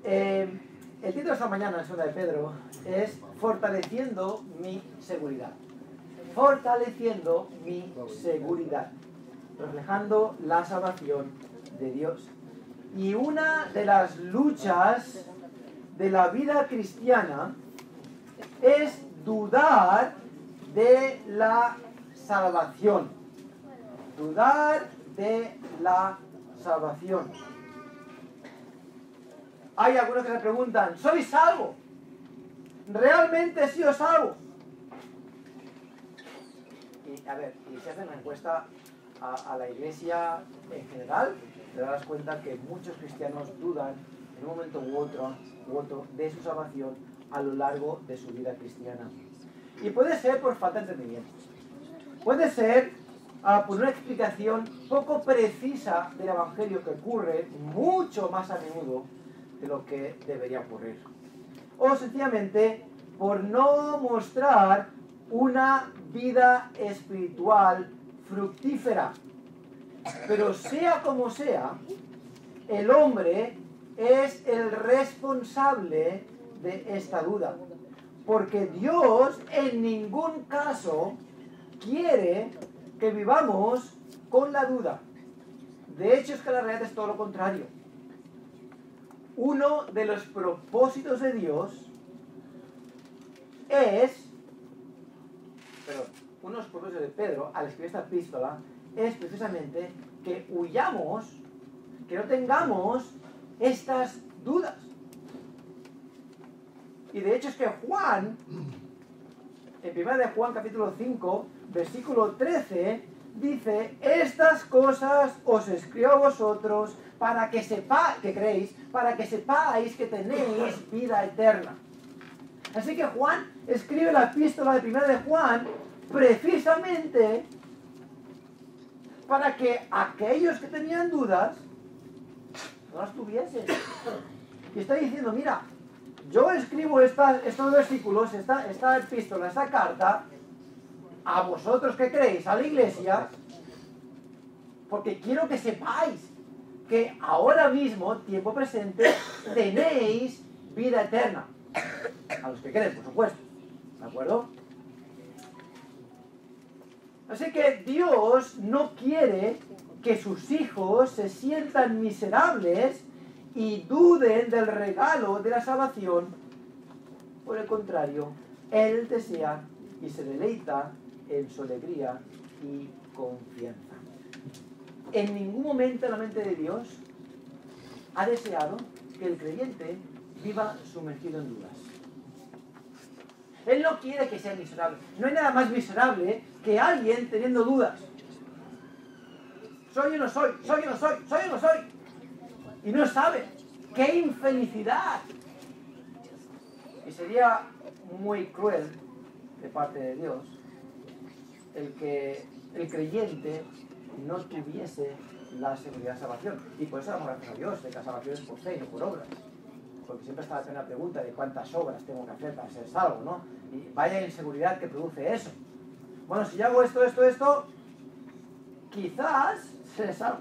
El título de esta mañana en Segunda de Pedro es Fortaleciendo mi seguridad. Fortaleciendo mi seguridad. Reflejando la salvación de Dios. Y una de las luchas de la vida cristiana es dudar de la salvación. Dudar de la salvación. Hay algunos que se preguntan, ¿soy salvo? ¿Realmente he sido salvo? Y a ver, y si hacen una encuesta a la iglesia en general, te darás cuenta que muchos cristianos dudan en un momento u otro de su salvación a lo largo de su vida cristiana. Y puede ser por falta de entendimiento. Puede ser por una explicación poco precisa del Evangelio que ocurre mucho más a menudo de lo que debería ocurrir. O sencillamente por no mostrar una vida espiritual fructífera. Pero sea como sea, el hombre es el responsable de esta duda. Porque Dios en ningún caso quiere que vivamos con la duda. De hecho, es que la realidad es todo lo contrario. Uno de los propósitos de Dios uno de los propósitos de Pedro al escribir esta epístola es precisamente que huyamos, que no tengamos estas dudas. Y de hecho es que Juan, en 1 de Juan capítulo 5, versículo 13, dice, estas cosas os escribo a vosotros para que sepáis que tenéis vida eterna. Así que Juan escribe la epístola de 1 de Juan precisamente para que aquellos que tenían dudas no las tuviesen. Y está diciendo, mira, yo escribo estos versículos, esta epístola, esta carta, a vosotros que creéis, a la iglesia, porque quiero que sepáis que ahora mismo, tiempo presente, tenéis vida eterna. A los que creen, por supuesto. ¿De acuerdo? Así que Dios no quiere que sus hijos se sientan miserables y duden del regalo de la salvación. Por el contrario, Él desea y se deleita en su alegría y confianza. En ningún momento en la mente de Dios ha deseado que el creyente viva sumergido en dudas. Él no quiere que sea miserable. No hay nada más miserable que alguien teniendo dudas. Soy o no soy, soy o no soy, soy o no soy. Y no sabe. ¡Qué infelicidad! Y sería muy cruel de parte de Dios el que el creyente no tuviese la seguridad de salvación. Y por eso damos gracias a Dios de que la salvación es por fe y no por obras. Porque siempre está la pregunta de cuántas obras tengo que hacer para ser salvo, ¿no? Y vaya inseguridad que produce eso. Bueno, si yo hago esto, quizás se salvo.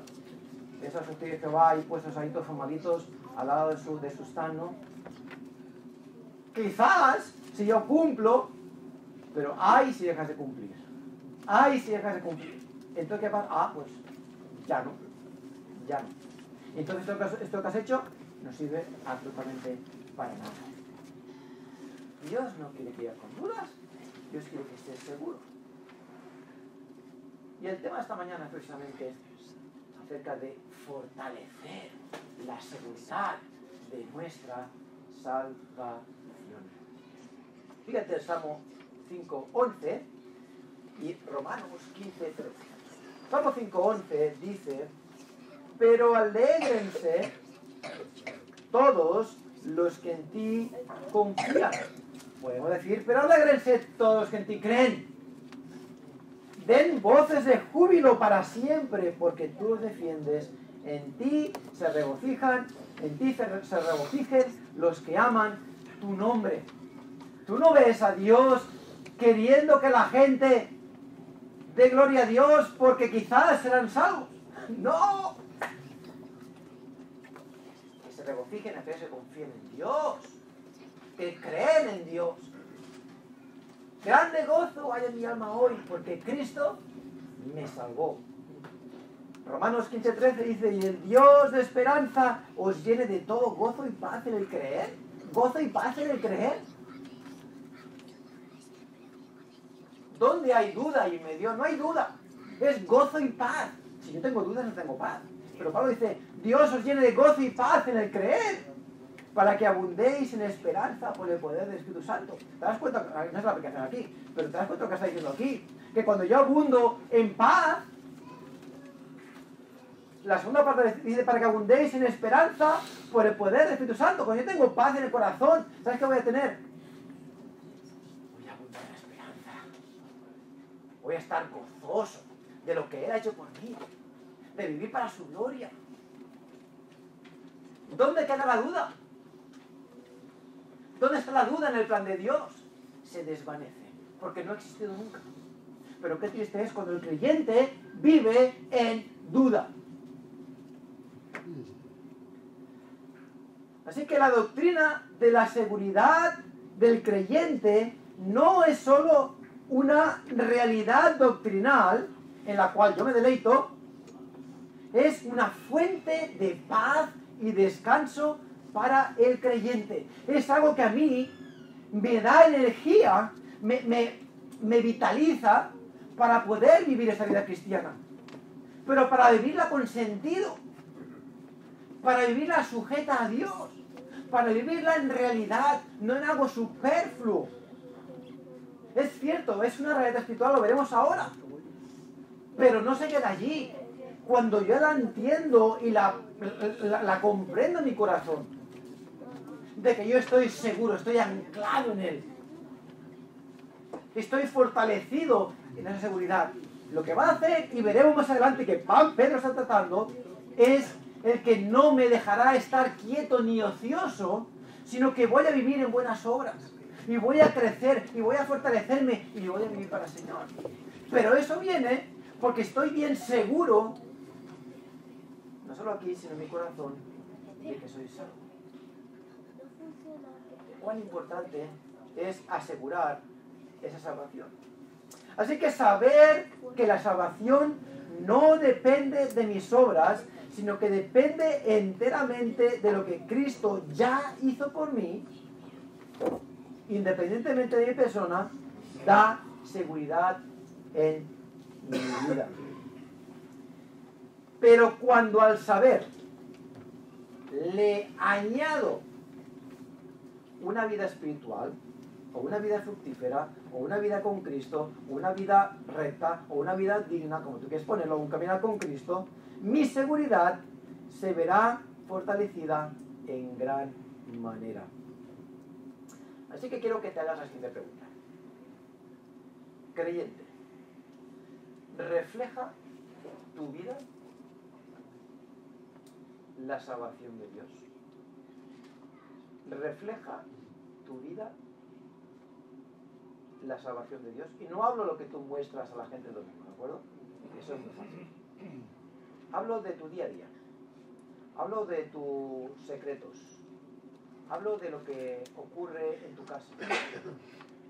Esos testigos que va ahí puestos ahí todos formalitos al lado de su stand, ¿no? Quizás, si yo cumplo, pero ay si dejas de cumplir. Ay si dejas de cumplir. Entonces, ¿qué pasa? Ah, pues ya no. Ya no. Entonces, esto que has hecho no sirve absolutamente para nada. Dios no quiere que vivas con dudas. Dios quiere que estés seguro. Y el tema de esta mañana precisamente es acerca de fortalecer la seguridad de nuestra salvación. Fíjate el Salmo 5:11 y Romanos 15:13. Salmo 5:11 dice, pero alégrense todos los que en ti confían. Podemos decir, pero alégrense todos los que en ti creen. Den voces de júbilo para siempre, porque tú los defiendes. En ti se regocijan, se regocijen los que aman tu nombre. Tú no ves a Dios queriendo que la gente dé gloria a Dios porque quizás serán salvos. No. Que se regocijen aquellos que confíen en Dios, que creen en Dios. Grande gozo hay en mi alma hoy, porque Cristo me salvó. Romanos 15:13 dice, y el Dios de esperanza os llene de todo gozo y paz en el creer. Gozo y paz en el creer. ¿Dónde hay duda y medio? No hay duda. Es gozo y paz. Si yo tengo dudas, no tengo paz. Pero Pablo dice, Dios os llene de gozo y paz en el creer, para que abundéis en esperanza por el poder del Espíritu Santo. ¿Te das cuenta? No es la aplicación aquí, pero te das cuenta lo que está diciendo aquí. Que cuando yo abundo en paz, la segunda parte dice, para que abundéis en esperanza por el poder del Espíritu Santo. Cuando yo tengo paz en el corazón, ¿sabes qué voy a tener? Voy a abundar en esperanza. Voy a estar gozoso de lo que Él ha hecho por mí, de vivir para su gloria. ¿Dónde queda la duda? ¿Dónde está la duda en el plan de Dios? Se desvanece, porque no ha existido nunca. Pero qué triste es cuando el creyente vive en duda. Así que la doctrina de la seguridad del creyente no es solo una realidad doctrinal en la cual yo me deleito, es una fuente de paz y descanso para el creyente. Es algo que a mí me da energía, me vitaliza para poder vivir esta vida cristiana. Pero para vivirla con sentido, para vivirla sujeta a Dios, para vivirla en realidad, no en algo superfluo. Es cierto, es una realidad espiritual, lo veremos ahora. Pero no se queda allí. Cuando yo la entiendo y la comprendo en mi corazón, de que yo estoy seguro, estoy anclado en Él, estoy fortalecido en esa seguridad, lo que va a hacer, y veremos más adelante que Pedro está tratando, es el que no me dejará estar quieto ni ocioso, sino que voy a vivir en buenas obras, y voy a crecer, y voy a fortalecerme, y voy a vivir para el Señor. Pero eso viene porque estoy bien seguro, no solo aquí, sino en mi corazón, de que soy salvo. Cuán importante es asegurar esa salvación. Así que saber que la salvación no depende de mis obras, sino que depende enteramente de lo que Cristo ya hizo por mí, independientemente de mi persona, da seguridad en mi vida. Pero cuando al saber le añado una vida espiritual, o una vida fructífera, o una vida con Cristo, o una vida recta, o una vida digna, como tú quieres ponerlo, un caminar con Cristo, mi seguridad se verá fortalecida en gran manera. Así que quiero que te hagas la siguiente pregunta. Creyente, ¿refleja tu vida la salvación de Dios? ¿Refleja tu vida la salvación de Dios? Y no hablo lo que tú muestras a la gente el domingo, ¿de acuerdo? Eso es muy fácil. Hablo de tu día a día. Hablo de tus secretos. Hablo de lo que ocurre en tu casa.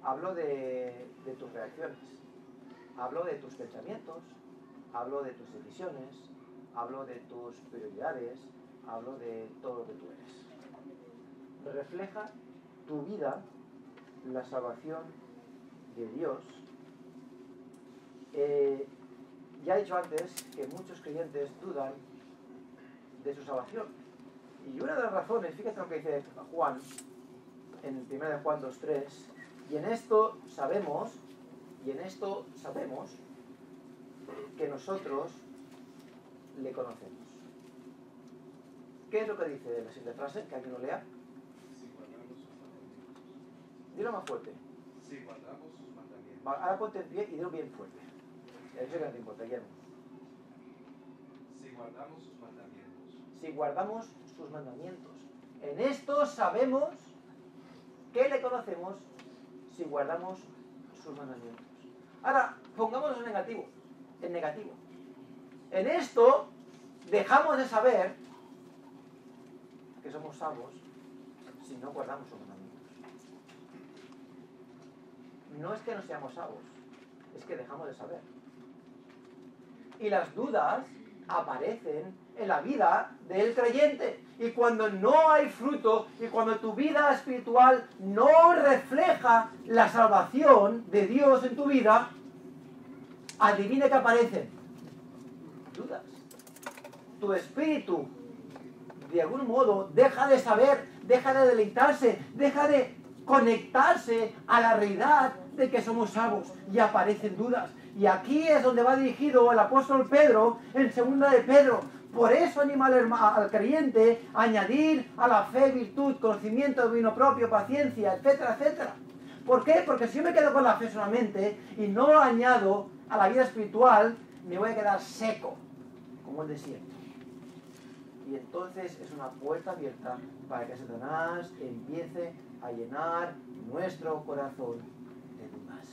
Hablo de tus reacciones. Hablo de tus pensamientos. Hablo de tus decisiones. Hablo de tus prioridades. Hablo de todo lo que tú eres. Refleja tu vida la salvación de Dios. Ya he dicho antes que muchos creyentes dudan de su salvación. Y una de las razones, fíjate lo que dice Juan, en 1 Juan 2:3, y en esto sabemos que nosotros le conocemos. ¿Qué es lo que dice la siguiente frase? Que alguien lo lea. Dilo más fuerte. Si guardamos sus mandamientos. Ahora ponte en pie y dilo bien fuerte. Eso que no te importa, Guillermo. Si guardamos sus mandamientos. Si guardamos sus mandamientos. En esto sabemos que le conocemos si guardamos sus mandamientos. Ahora, pongámonos en negativo. En negativo. En esto dejamos de saber que que somos salvos si no guardamos sus mandamientos. No es que no seamos salvos, es que dejamos de saber. Y las dudas aparecen en la vida del creyente. Y cuando no hay fruto, y cuando tu vida espiritual no refleja la salvación de Dios en tu vida, adivine qué aparecen. Dudas. Tu espíritu, de algún modo, deja de saber, deja de deleitarse, deja de conectarse a la realidad de que somos salvos, y aparecen dudas. Y aquí es donde va dirigido el apóstol Pedro en 2 de Pedro. Por eso anima al creyente a añadir a la fe virtud, conocimiento, dominio propio, paciencia, etcétera, etcétera. ¿Por qué? Porque si yo me quedo con la fe solamente y no lo añado a la vida espiritual, me voy a quedar seco, como el desierto. Y entonces es una puerta abierta para que Satanás empiece a llenar nuestro corazón de dudas.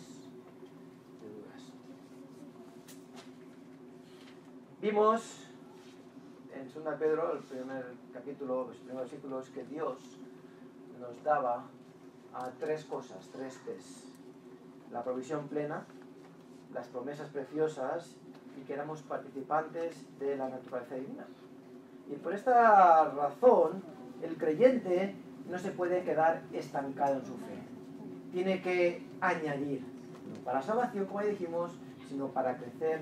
Vimos en 2 de Pedro, el primer capítulo, los primeros versículos, que Dios nos daba a 3 cosas, 3 P's. La provisión plena, las promesas preciosas y que éramos participantes de la naturaleza divina. Y por esta razón, el creyente no se puede quedar estancado en su fe. Tiene que añadir, no para salvación, como ya dijimos, sino para crecer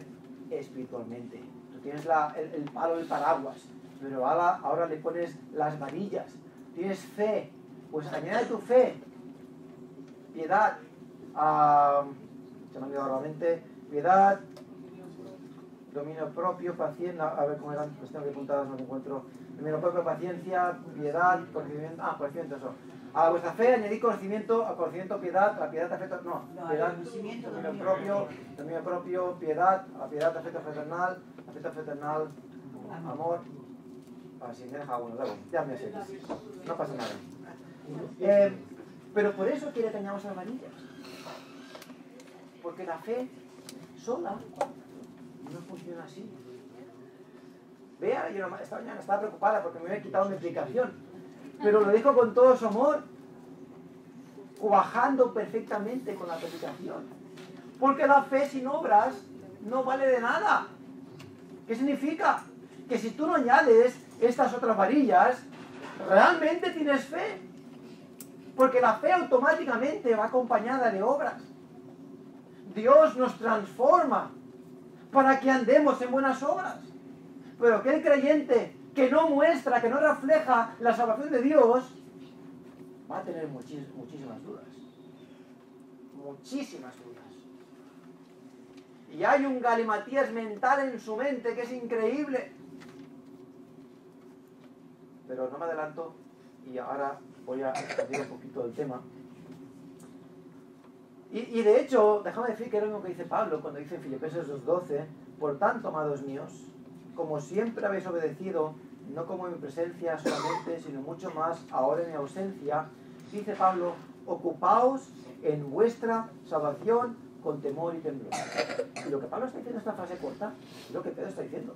espiritualmente. Tú tienes el palo del paraguas, pero ahora le pones las varillas. Tienes fe, pues añade tu fe. Piedad, se me ha olvidado realmente, piedad, dominio propio, paciencia, a ver cómo eran, pues tengo que apuntadas, no lo encuentro. Dominio propio, paciencia, piedad, conocimiento, conocimiento, eso. A vuestra fe añadid conocimiento, a conocimiento piedad, a piedad afecto, piedad, dominio propio, piedad, a piedad afecto fraternal, amor. Si me deja uno, luego, ya me sé, no pasa nada. Pero por eso quiere que añadamos las varillas. Porque la fe sola no funciona así. Vea, yo esta mañana estaba preocupada porque me había quitado mi explicación, pero lo dijo con todo su amor, cuajando perfectamente con la predicación. Porque la fe sin obras no vale de nada. ¿Qué significa? Que si tú no añades estas otras varillas, realmente tienes fe. Porque la fe automáticamente va acompañada de obras. Dios nos transforma para que andemos en buenas obras. Pero aquel creyente que no muestra, que no refleja la salvación de Dios, va a tener muchísimas dudas. Muchísimas dudas. Y hay un galimatías mental en su mente que es increíble. Pero no me adelanto y ahora voy a expandir un poquito del tema. Y de hecho, déjame decir que es lo que dice Pablo cuando dice en Filipenses 2:12: por tanto, amados míos, como siempre habéis obedecido, no como en mi presencia solamente, sino mucho más ahora en mi ausencia, dice Pablo, ocupaos en vuestra salvación con temor y temblor. Y lo que Pablo está diciendo en esta frase corta es lo que Pedro está diciendo.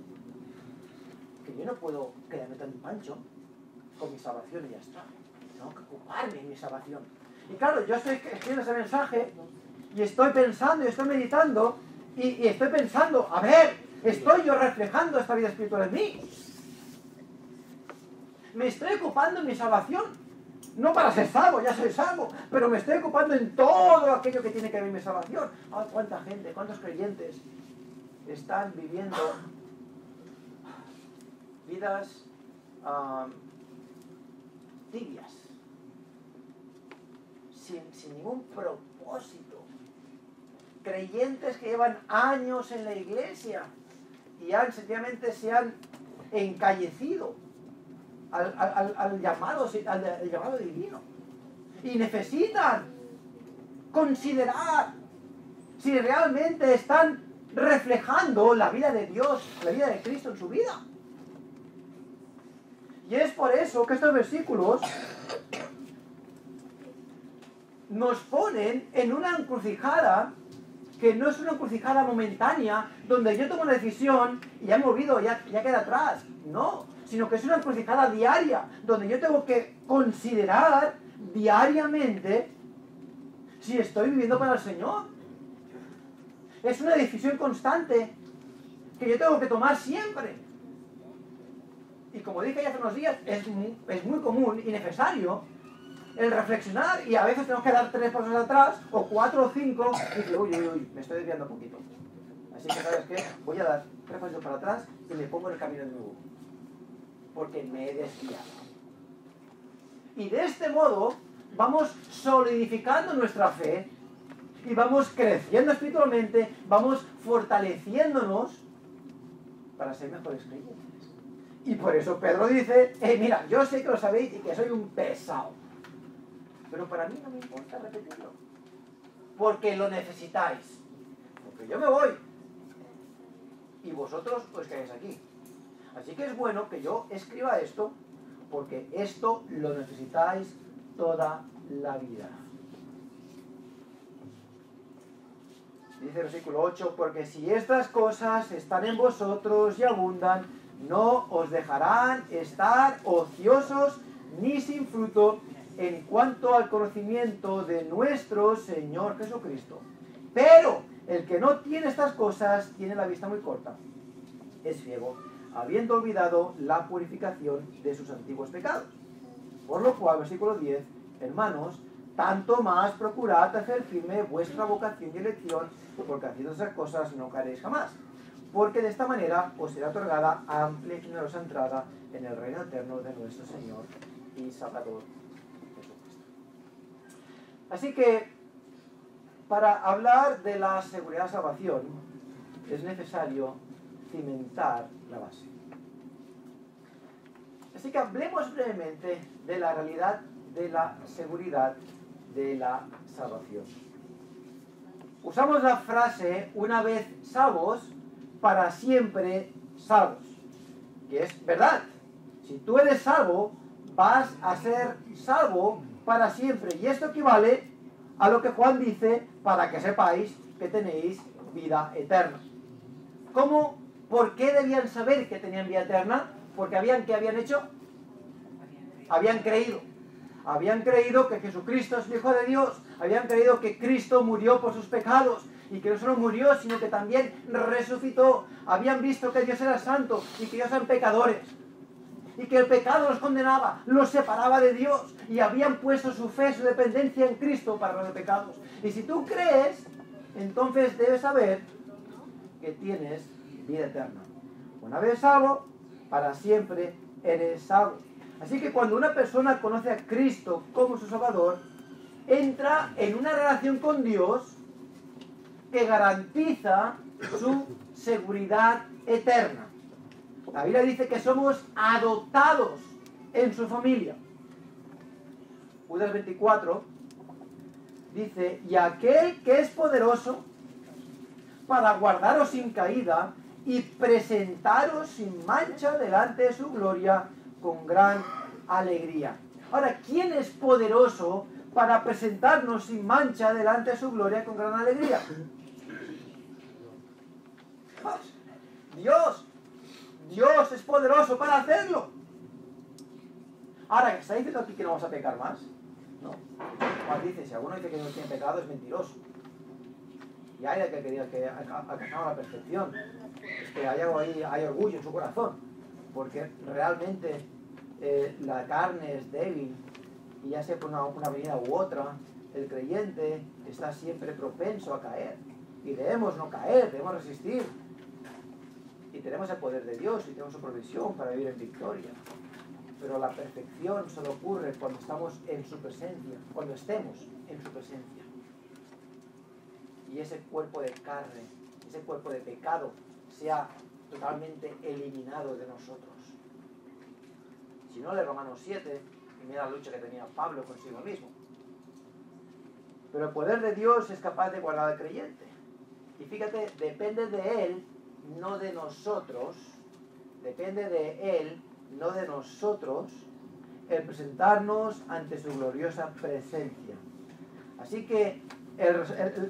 Que yo no puedo quedarme tan pancho con mi salvación y ya está. Tengo que ocuparme en mi salvación. Y claro, yo estoy escribiendo ese mensaje y estoy pensando y estoy meditando y estoy pensando, a ver, ¿estoy yo reflejando esta vida espiritual en mí? Me estoy ocupando en mi salvación. No para ser salvo, ya soy salvo, pero me estoy ocupando en todo aquello que tiene que ver con mi salvación. ¿Cuánta gente, cuántos creyentes están viviendo vidas tibias, sin ningún propósito? Creyentes que llevan años en la iglesia y sencillamente se han encallecido al llamado divino y necesitan considerar si realmente están reflejando la vida de Dios, la vida de Cristo en su vida. Y es por eso que estos versículos nos ponen en una encrucijada que no es una encrucijada momentánea donde yo tomo una decisión y ya me olvido, ya queda atrás. No, sino que es una encrucijada diaria, donde yo tengo que considerar diariamente si estoy viviendo para el Señor. Es una decisión constante que yo tengo que tomar siempre. Y como dije ya hace unos días, es muy común y necesario el reflexionar, y a veces tenemos que dar 3 pasos atrás, o 4 o 5, y digo, uy, me estoy desviando un poquito. Así que, ¿sabes qué? Voy a dar 3 pasos para atrás y me pongo en el camino de nuevo. Porque me he desviado. Y de este modo vamos solidificando nuestra fe y vamos creciendo espiritualmente, vamos fortaleciéndonos para ser mejores creyentes. Y por eso Pedro dice, mira, yo sé que lo sabéis y que soy un pesado, pero para mí no me importa repetirlo, porque lo necesitáis, porque yo me voy y vosotros os quedáis aquí. Así que es bueno que yo escriba esto, porque esto lo necesitáis toda la vida. Dice el versículo 8, porque si estas cosas están en vosotros y abundan, no os dejarán estar ociosos ni sin fruto en cuanto al conocimiento de nuestro Señor Jesucristo. Pero el que no tiene estas cosas tiene la vista muy corta, es ciego, habiendo olvidado la purificación de sus antiguos pecados. Por lo cual, versículo 10, hermanos, tanto más procurad hacer firme vuestra vocación y elección, porque haciendo esas cosas no caeréis jamás. Porque de esta manera os será otorgada amplia y generosa entrada en el reino eterno de nuestro Señor y Salvador Jesucristo. Así que, para hablar de la seguridad de salvación, es necesario cimentar la base. Así que hablemos brevemente de la realidad de la seguridad de la salvación. Usamos la frase, una vez salvos, para siempre salvos, que es verdad. Si tú eres salvo, vas a ser salvo para siempre. Y esto equivale a lo que Juan dice, para que sepáis que tenéis vida eterna. ¿Cómo? ¿Por qué debían saber que tenían vida eterna? Porque ¿qué habían hecho? Habían creído. Habían creído que Jesucristo es el Hijo de Dios. Habían creído que Cristo murió por sus pecados. Y que no solo murió, sino que también resucitó. Habían visto que Dios era santo y que ellos eran pecadores. Y que el pecado los condenaba, los separaba de Dios. Y habían puesto su fe, su dependencia en Cristo para los pecados. Y si tú crees, entonces debes saber que tienes vida eterna. Una vez salvo, para siempre eres salvo. Así que cuando una persona conoce a Cristo como su Salvador, entra en una relación con Dios que garantiza su seguridad eterna. La Biblia dice que somos adoptados en su familia. Judas 24 dice, y aquel que es poderoso para guardaros sin caída y presentaros sin mancha delante de su gloria con gran alegría. Ahora, ¿quién es poderoso para presentarnos sin mancha delante de su gloria con gran alegría? Dios. Dios es poderoso para hacerlo. Ahora, ¿está diciendo aquí que no vamos a pecar más? No. Juan dice, si alguno dice que no tiene pecado, es mentiroso. Y hay el que diga que ha alcanzado la perfección. Es que hay algo ahí, hay orgullo en su corazón. Porque realmente la carne es débil. Y ya sea por una venida u otra, el creyente está siempre propenso a caer. Y debemos no caer, debemos resistir. Y tenemos el poder de Dios y tenemos su provisión para vivir en victoria. Pero la perfección solo ocurre cuando estamos en su presencia, cuando estemos en su presencia. Y ese cuerpo de carne, ese cuerpo de pecado, sea totalmente eliminado de nosotros. Si no, lee Romanos 7, y mira la lucha que tenía Pablo consigo mismo. Pero el poder de Dios es capaz de guardar al creyente. Y fíjate, depende de Él, no de nosotros. Depende de Él, no de nosotros, el presentarnos ante su gloriosa presencia. Así que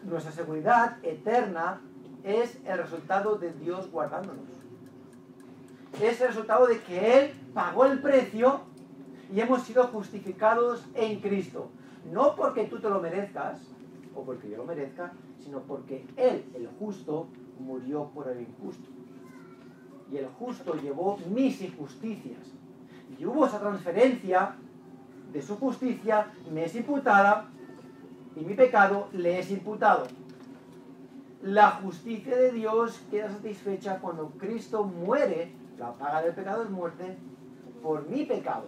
nuestra seguridad eterna es el resultado de Dios guardándonos. es el resultado de que Él pagó el precio y hemos sido justificados en Cristo. No porque tú te lo merezcas, o porque yo lo merezca, sino porque Él, el justo, murió por el injusto. Y el justo llevó mis injusticias. Y hubo esa transferencia de su justicia, me es imputada, y mi pecado le es imputado. La justicia de Dios queda satisfecha cuando Cristo muere, la paga del pecado es muerte, por mi pecado.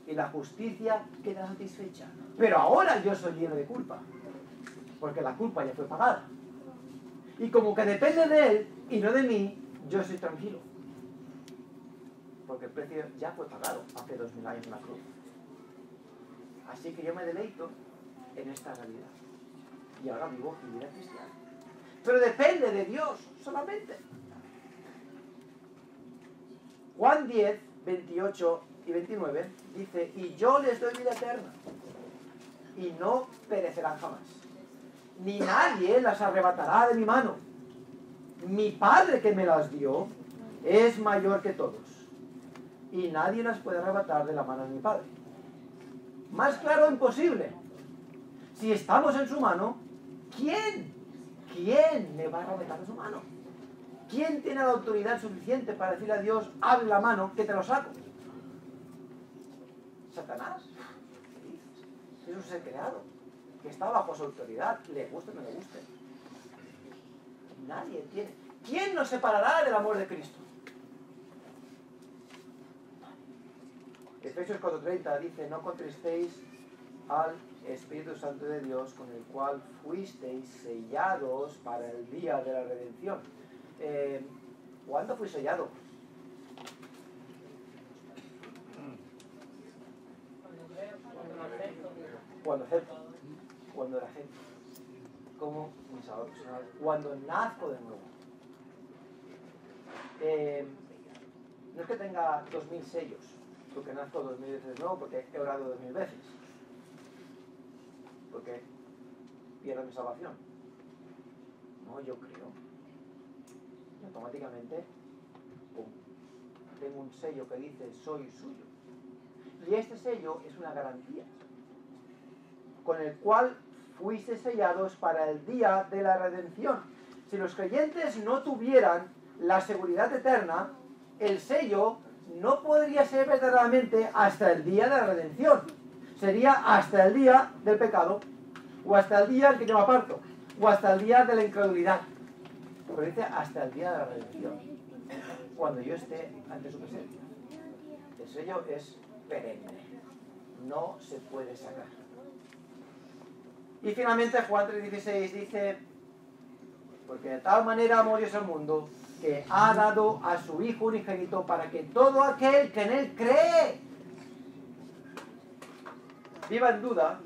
Y la justicia queda satisfecha. Pero ahora yo soy libre de culpa, porque la culpa ya fue pagada. Y como que depende de Él y no de mí, yo soy tranquilo. Porque el precio ya fue pagado hace 2000 años en la cruz. Así que yo me deleito en esta realidad. Y ahora vivo mi vida cristiana. Pero depende de Dios solamente. Juan 10, 28 y 29 dice: y yo les doy vida eterna, y no perecerán jamás, ni nadie las arrebatará de mi mano. Mi Padre que me las dio es mayor que todos, y nadie las puede arrebatar de la mano de mi Padre. Más claro imposible. Si estamos en su mano, ¿quién me va a arrebatar de su mano? ¿Quién tiene la autoridad suficiente para decirle a Dios: abre la mano que te lo saco? Satanás. Es un ser creado que está bajo su autoridad, le guste o no le guste. Nadie tiene. ¿Quién nos separará del amor de Cristo? Efesios 4:30 dice: no contristéis al Espíritu Santo de Dios, con el cual fuisteis sellados para el día de la redención. ¿Cuándo fui sellado? Cuando era gente, como mi salvador personal, cuando nazco de nuevo. No es que tenga 2000 sellos, porque nazco 2000 veces de nuevo, porque he orado 2000 veces, porque pierdo mi salvación. No, yo creo. Y automáticamente, pum, tengo un sello que dice: soy suyo. Y este sello es una garantía, con el cual fuiste sellados para el día de la redención. Si los creyentes no tuvieran la seguridad eterna, el sello no podría ser verdaderamente hasta el día de la redención. Sería hasta el día del pecado, o hasta el día en que yo me aparto, o hasta el día de la incredulidad. Pero dice hasta el día de la redención, cuando yo esté ante su presencia. El sello es perenne, no se puede sacar. Y finalmente Juan 3:16 dice: porque de tal manera amó Dios al mundo, que ha dado a su Hijo unigénito, para que todo aquel que en Él cree viva en duda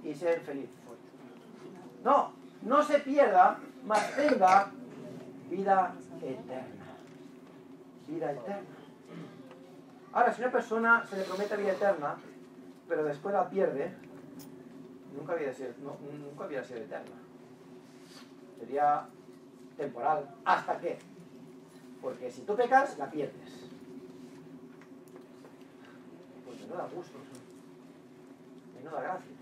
y sea infeliz. No se pierda, mas tenga vida eterna. Vida eterna. Ahora, si una persona se le promete vida eterna, pero después la pierde, nunca había sido eterna. Sería temporal. ¿Hasta qué? Porque si tú pecas, la pierdes. Pues no da gusto. No da gracia.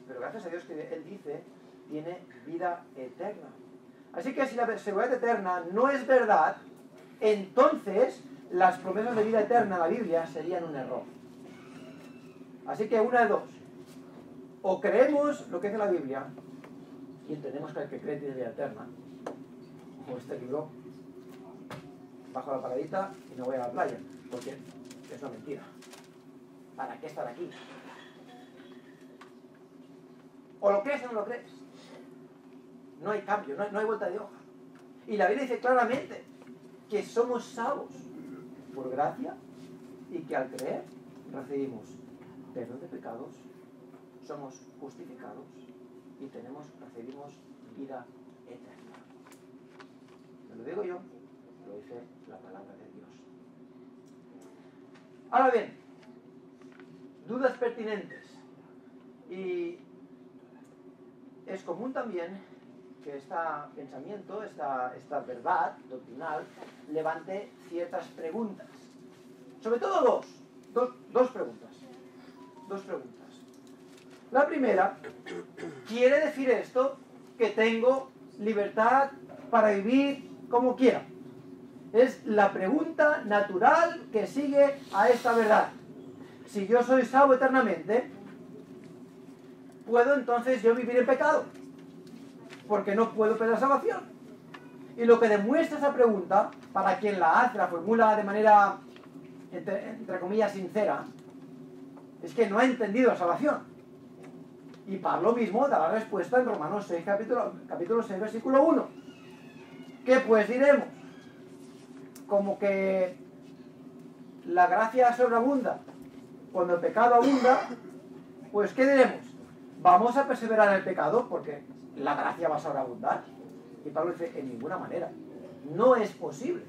Pero gracias a Dios que Él dice, tiene vida eterna. Así que si la seguridad eterna no es verdad, entonces las promesas de vida eterna en la Biblia serían un error. Así que una de dos: o creemos lo que dice la Biblia y entendemos que el que cree tiene vida eterna, como este libro, bajo la paradita y no voy a la playa, porque es una mentira. ¿Para qué estar aquí? O lo crees o no lo crees. No hay cambio, no hay vuelta de hoja. Y la Biblia dice claramente que somos salvos por gracia y que al creer recibimos perdón de pecados, somos justificados y recibimos vida eterna. No lo digo yo, lo dice la palabra de Dios. Ahora bien, dudas pertinentes. Y es común también que este pensamiento, esta verdad doctrinal, levante ciertas preguntas. Sobre todo dos preguntas. Dos preguntas. La primera, ¿quiere decir esto que tengo libertad para vivir como quiera? Es la pregunta natural que sigue a esta verdad. Si yo soy salvo eternamente, ¿puedo entonces yo vivir en pecado? Porque no puedo perder la salvación. Y lo que demuestra esa pregunta, para quien la hace, la formula de manera, entre comillas, sincera, es que no ha entendido la salvación. Y Pablo mismo da la respuesta en Romanos 6, capítulo 6, versículo 1. ¿Qué pues diremos? Como que la gracia sobreabunda cuando el pecado abunda, pues ¿qué diremos? ¿Vamos a perseverar en el pecado porque la gracia va a sobreabundar? Y Pablo dice, en ninguna manera. No es posible.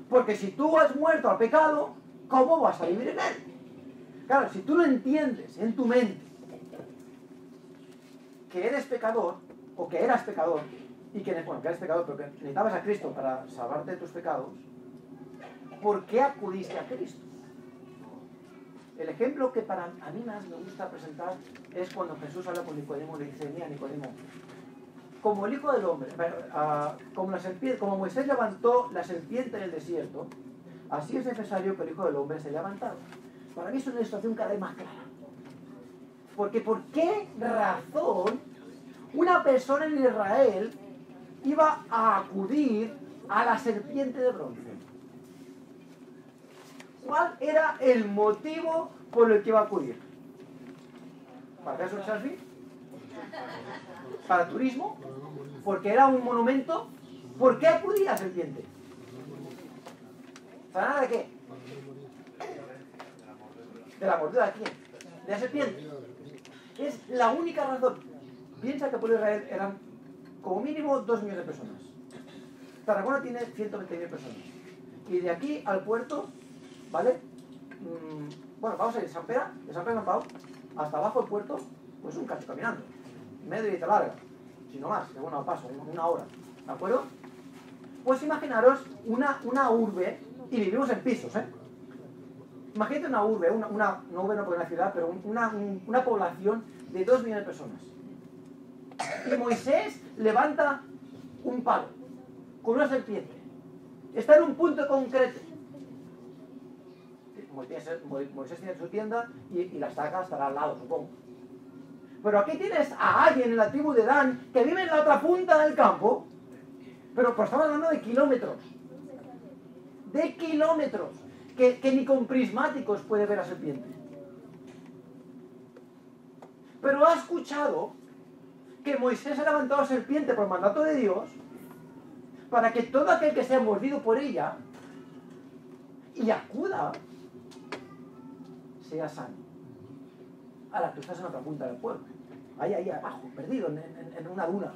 Porque si tú has muerto al pecado, ¿cómo vas a vivir en él? Claro, si tú lo entiendes en tu mente, que eres pecador, o que eras pecador, y que eres pecador, pero que necesitabas a Cristo para salvarte de tus pecados, ¿por qué acudiste a Cristo? El ejemplo que para a mí más me gusta presentar es cuando Jesús habla con Nicodemo y le dice, mira Nicodemo, como el Hijo del Hombre, como Moisés levantó la serpiente en el desierto, así es necesario que el Hijo del Hombre se levantado. Para mí es una ilustración cada vez más clara. Porque ¿por qué razón una persona en Israel iba a acudir a la serpiente de bronce? ¿Cuál era el motivo por el que iba a acudir? ¿Para hacer un selfie? ¿Para turismo? ¿Porque era un monumento? ¿Por qué acudía a la serpiente? ¿Para nada de qué? ¿De la mordida de quién? ¿De la serpiente? Es la única razón. Piensa que el pueblo de Israel eran como mínimo 2 millones de personas. Tarragona tiene 120.000 personas. Y de aquí al puerto, ¿vale? Bueno, vamos a ir de San Pedro Pau, hasta abajo del puerto, pues un cacho caminando. Media horita larga, si no más, según al paso, una hora. ¿De acuerdo? Pues imaginaros una urbe, y vivimos en pisos, ¿eh? Imagínate una urbe, una urbe no porque una ciudad, pero una población de 2 millones de personas. Y Moisés levanta un palo con una serpiente. Está en un punto concreto. Moisés tiene su tienda y la estaca estará al lado, supongo. Pero aquí tienes a alguien en la tribu de Dan que vive en la otra punta del campo, pero pues estamos hablando de kilómetros. De kilómetros. Que ni con prismáticos puede ver a serpiente. Pero ha escuchado que Moisés ha levantado a serpiente por mandato de Dios para que todo aquel que sea mordido por ella y acuda sea sano. Ahora, tú estás en otra punta del pueblo, ahí abajo, perdido en una duna,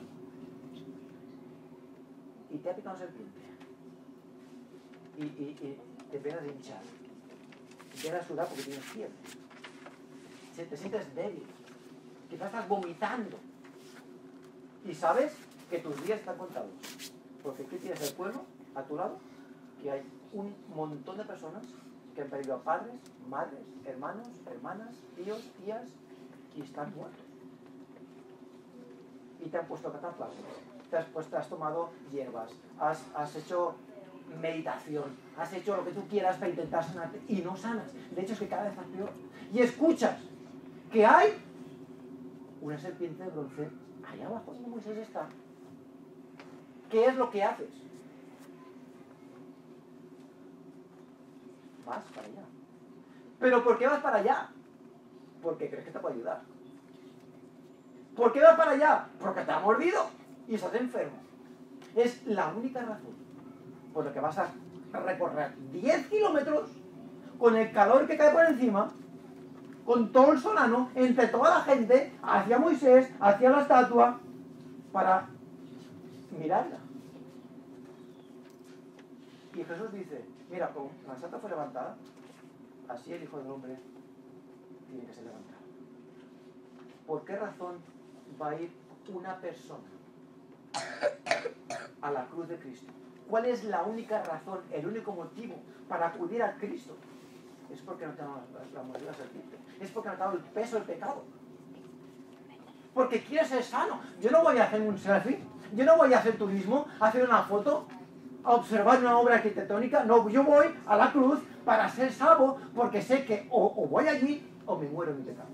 y te ha picado una serpiente y te empiezas a hinchar, te empiezas a sudar porque tienes fiebre, te sientes débil, quizás estás vomitando y sabes que tus días están contados, porque aquí tienes el pueblo a tu lado, que hay un montón de personas que han perdido a padres, madres, hermanos, hermanas, tíos, tías, y están muertos. Y te han puesto cataplasmas, has tomado hierbas, has hecho meditación, has hecho lo que tú quieras para intentar sanarte, y no sanas. De hecho es que cada vez estás peor. Y escuchas que hay una serpiente de bronce allá abajo donde Moisés está. ¿Qué es lo que haces? Vas para allá. ¿Pero por qué vas para allá? Porque crees que te puede ayudar. ¿Por qué vas para allá? Porque te ha mordido y estás enfermo. Es la única razón por la que vas a recorrer 10 kilómetros con el calor que cae por encima, con todo el solano, entre toda la gente, hacia Moisés, hacia la estatua, para mirarla. Y Jesús dice, mira, como la estatua fue levantada, así el Hijo del Hombre tiene que ser levantado. ¿Por qué razón va a ir una persona a la cruz de Cristo? ¿Cuál es la única razón, el único motivo para acudir a Cristo? Es porque no te ha dado la mordida de la serpiente. Es porque no te ha dado el peso del pecado. Porque quieres ser sano. Yo no voy a hacer un selfie. Yo no voy a hacer turismo, a hacer una foto, a observar una obra arquitectónica. No, yo voy a la cruz para ser salvo porque sé que o voy allí o me muero en mi pecado.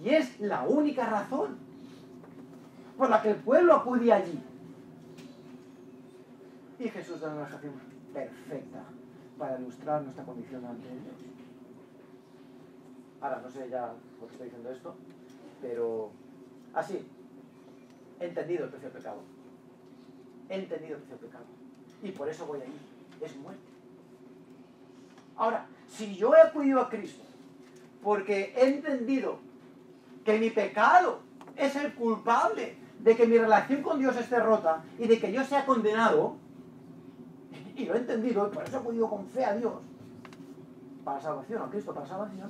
Y es la única razón por la que el pueblo acudía allí. Y Jesús da una ilustración perfecta para ilustrar nuestra condición ante Dios. Ahora, no sé ya por qué estoy diciendo esto, pero así, he entendido el precio del pecado. He entendido el precio del pecado. Y por eso voy allí. Es muerte. Ahora, si yo he acudido a Cristo porque he entendido que mi pecado es el culpable de que mi relación con Dios esté rota y de que yo sea condenado, y lo he entendido, y por eso he acudido con fe a Dios para salvación, a Cristo para salvación,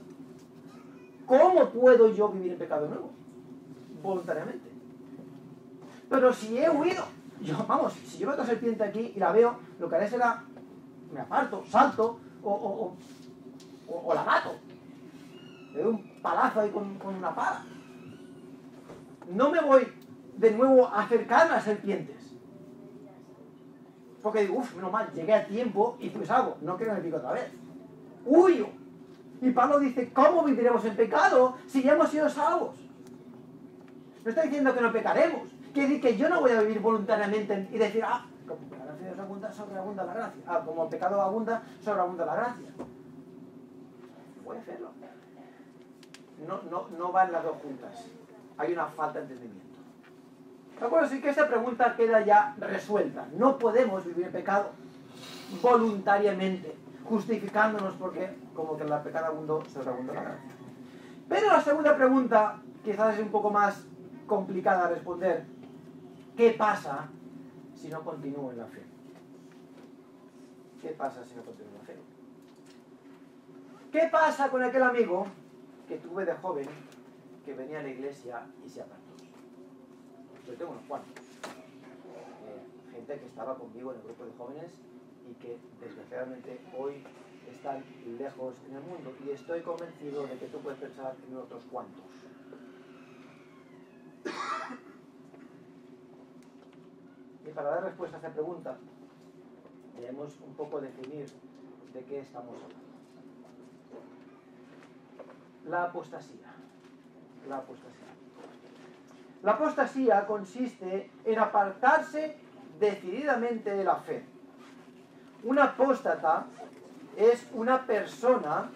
¿cómo puedo yo vivir en pecado nuevo? Voluntariamente. Pero si he huido, si yo veo otra serpiente aquí y la veo, lo que haré será, me aparto, salto, o la mato. Le doy un palazo ahí con una pala. No me voy de nuevo a acercarme a las serpientes. Porque digo, menos mal, llegué a tiempo y pues algo, no quiero que me pique otra vez. Huyo. Y Pablo dice, ¿cómo viviremos en pecado si ya hemos sido salvos? No está diciendo que no pecaremos. Quiere decir que yo no voy a vivir voluntariamente y decir, como la gracia de Dios abunda, sobreabunda la gracia. Como el pecado abunda, sobreabunda la gracia. Voy a hacerlo. No van las dos juntas. Hay una falta de entendimiento. ¿De acuerdo? Así que esta pregunta queda ya resuelta. No podemos vivir en pecado voluntariamente, justificándonos porque, como que el pecado abundó, sobreabundó la gracia. Pero la segunda pregunta, quizás es un poco más complicada de responder. ¿Qué pasa si no continúo en la fe? ¿Qué pasa si no continúo en la fe? ¿Qué pasa con aquel amigo que tuve de joven que venía a la iglesia y se apartó? Yo tengo unos cuantos. Gente que estaba conmigo en el grupo de jóvenes y que desgraciadamente hoy están lejos en el mundo. Y estoy convencido de que tú puedes pensar en otros cuantos. Y para dar respuesta a esta pregunta, debemos un poco definir de qué estamos hablando. La apostasía. La apostasía. La apostasía consiste en apartarse decididamente de la fe. Un apóstata es una persona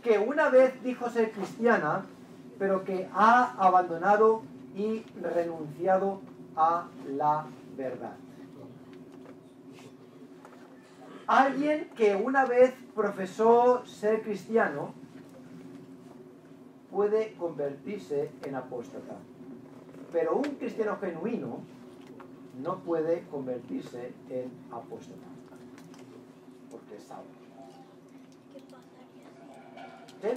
que una vez dijo ser cristiana, pero que ha abandonado y renunciado a la verdad. Alguien que una vez profesó ser cristiano puede convertirse en apóstata. Pero un cristiano genuino no puede convertirse en apóstata. Porque es salvo. ¿Sí?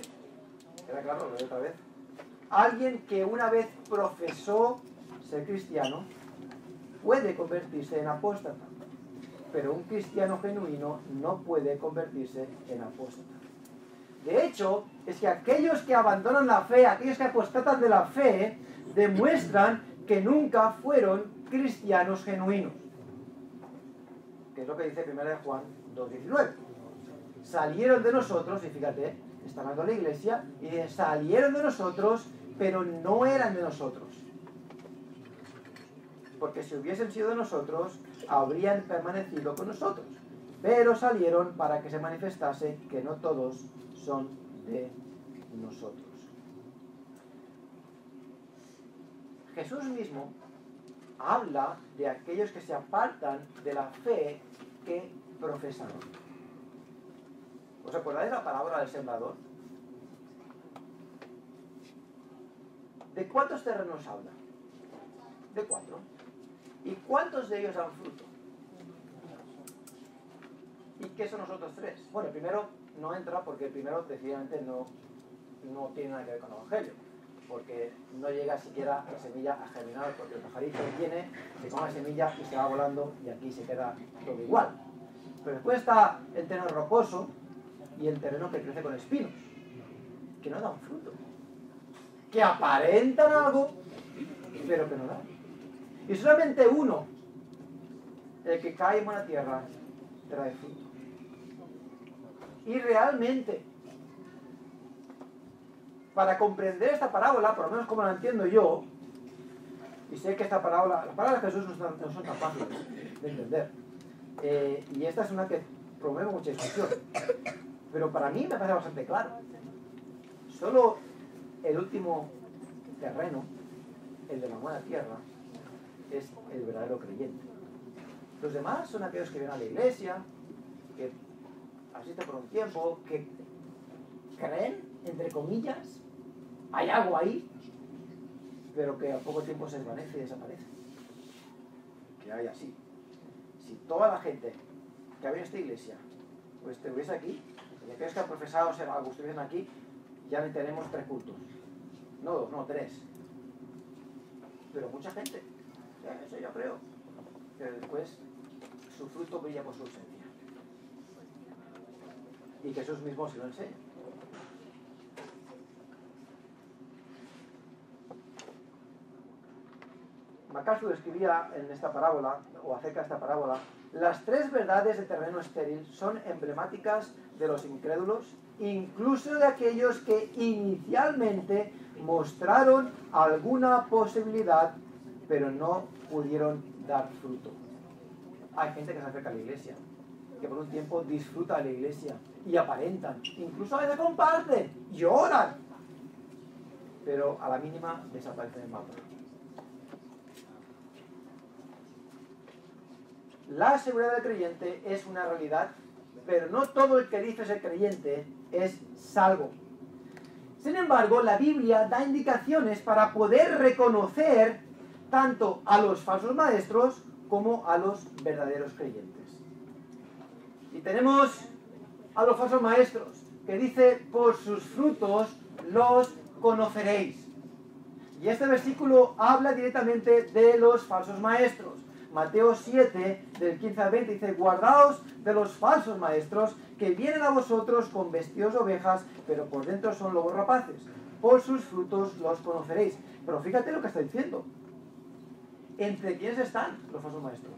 ¿Queda claro? Lo veo otra vez. Alguien que una vez profesó ser cristiano puede convertirse en apóstata. Pero un cristiano genuino no puede convertirse en apóstata. De hecho, es que aquellos que abandonan la fe, aquellos que apostatan de la fe, demuestran que nunca fueron cristianos genuinos. Que es lo que dice 1 Juan 2:19. Salieron de nosotros, y fíjate, está hablando la iglesia, y dice, salieron de nosotros, pero no eran de nosotros. Porque si hubiesen sido de nosotros, habrían permanecido con nosotros. Pero salieron para que se manifestase que no todos son de nosotros. Jesús mismo habla de aquellos que se apartan de la fe que profesaron. ¿Os acordáis de la parábola del sembrador? ¿De cuántos terrenos habla? De 4. ¿Y cuántos de ellos dan fruto? ¿Y qué son los otros 3? Bueno, el primero no entra porque el primero decididamente no tiene nada que ver con el Evangelio. porque no llega siquiera la semilla a germinar, porque el pajarito viene, se come la semilla y se va volando y aquí se queda todo igual. Pero después está el terreno rocoso y el terreno que crece con espinos, que no dan fruto, que aparentan algo, pero que no dan. Y solamente uno, el que cae en buena tierra, trae fruto. Y realmente, para comprender esta parábola, por lo menos como la entiendo yo, y sé que esta parábola, las palabras de Jesús no son tan fáciles de entender, y esta es una que promueve mucha discusión, pero para mí me parece bastante claro. Solo el último terreno, el de la buena tierra, es el verdadero creyente. Los demás son aquellos que vienen a la iglesia, que asisten por un tiempo, que creen, entre comillas, hay algo ahí, pero que a poco tiempo se desvanece y desaparece. Que hay así. Si toda la gente que ha venido a esta iglesia pues estuviese aquí, y aquellos que han profesado ser algo estuviesen aquí, ya ni tenemos 3 cultos. No 2, no 3. Pero mucha gente, eso yo creo, que después su fruto brilla por su ausencia. Y que Jesús mismo se lo enseña. MacArthur escribía en esta parábola, o acerca de esta parábola, las 3 verdades de terreno estéril son emblemáticas de los incrédulos, incluso de aquellos que inicialmente mostraron alguna posibilidad, pero no pudieron dar fruto. Hay gente que se acerca a la iglesia, que por un tiempo disfruta de la iglesia, y aparentan, incluso a veces comparten, lloran, pero a la mínima desaparecen del mapa. La seguridad del creyente es una realidad, pero no todo el que dice ser creyente es salvo. Sin embargo, la Biblia da indicaciones para poder reconocer tanto a los falsos maestros como a los verdaderos creyentes. Y tenemos a los falsos maestros, que dice, por sus frutos los conoceréis. Y este versículo habla directamente de los falsos maestros. Mateo 7, del 15 al 20, dice, guardaos de los falsos maestros que vienen a vosotros con vestidos de ovejas, pero por dentro son lobos rapaces. Por sus frutos los conoceréis. Pero fíjate lo que está diciendo. ¿Entre quiénes están los falsos maestros?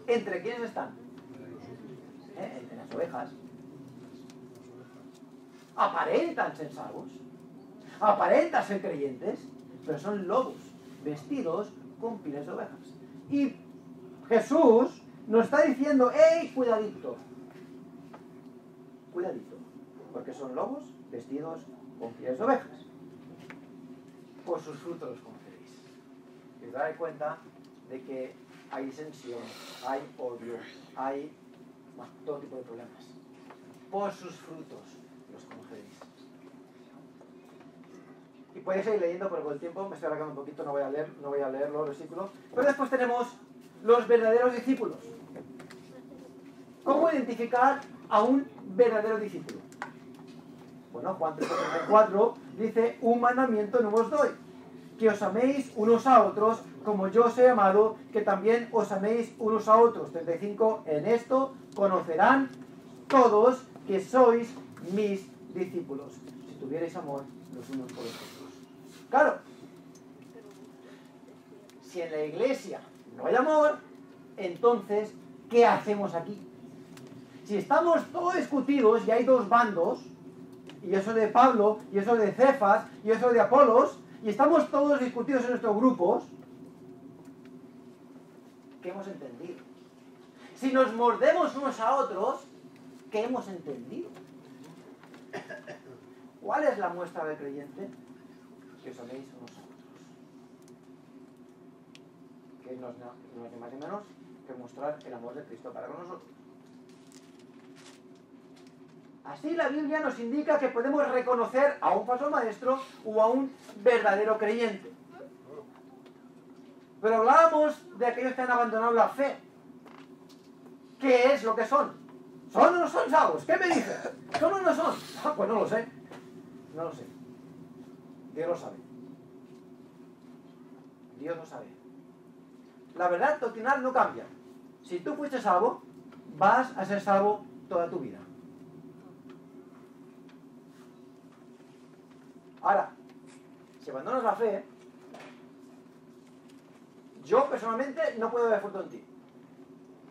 ¿Entre quiénes están? Entre las ovejas. Aparentan ser salvos, aparentan ser creyentes, pero son lobos vestidos con pieles de ovejas. Y Jesús nos está diciendo, ¡hey, cuidadito! Cuidadito, porque son lobos vestidos con pieles de ovejas. Por sus frutos los conoceréis. Y os daréis cuenta de que hay disensión, hay odio, hay todo tipo de problemas. Por sus frutos los conoceréis. Y podéis seguir leyendo, pero con el tiempo me estoy alargando un poquito, no voy a leer los versículos. Pero después tenemos los verdaderos discípulos. ¿Cómo identificar a un verdadero discípulo? Bueno, Juan 3:34 dice, un mandamiento no os doy, que os améis unos a otros, como yo os he amado, que también os améis unos a otros. 35, en esto conocerán todos que sois mis discípulos, si tuvierais amor los unos por los otros. Claro, si en la iglesia no hay amor, entonces, ¿qué hacemos aquí? Si estamos todos discutidos y hay 2 bandos, y yo soy de Pablo, y yo soy de Cefas, y yo soy de Apolos, y estamos todos discutidos en nuestros grupos, ¿qué hemos entendido? Si nos mordemos unos a otros, ¿qué hemos entendido? ¿Cuál es la muestra del creyente? Que os améis unos a otros. Que no es más ni menos que mostrar el amor de Cristo para con nosotros. Así la Biblia nos indica que podemos reconocer a un falso maestro o a un verdadero creyente. Pero hablábamos de aquellos que han abandonado la fe. ¿Qué es lo que son? ¿Son o no son salvos? ¿Qué me dices? ¿Son o no son? Pues no lo sé. No lo sé. Dios lo sabe. Dios lo sabe. La verdad doctrinal no cambia. Si tú fuiste salvo, vas a ser salvo toda tu vida. Ahora, si abandonas la fe, yo personalmente no puedo ver fruto en ti.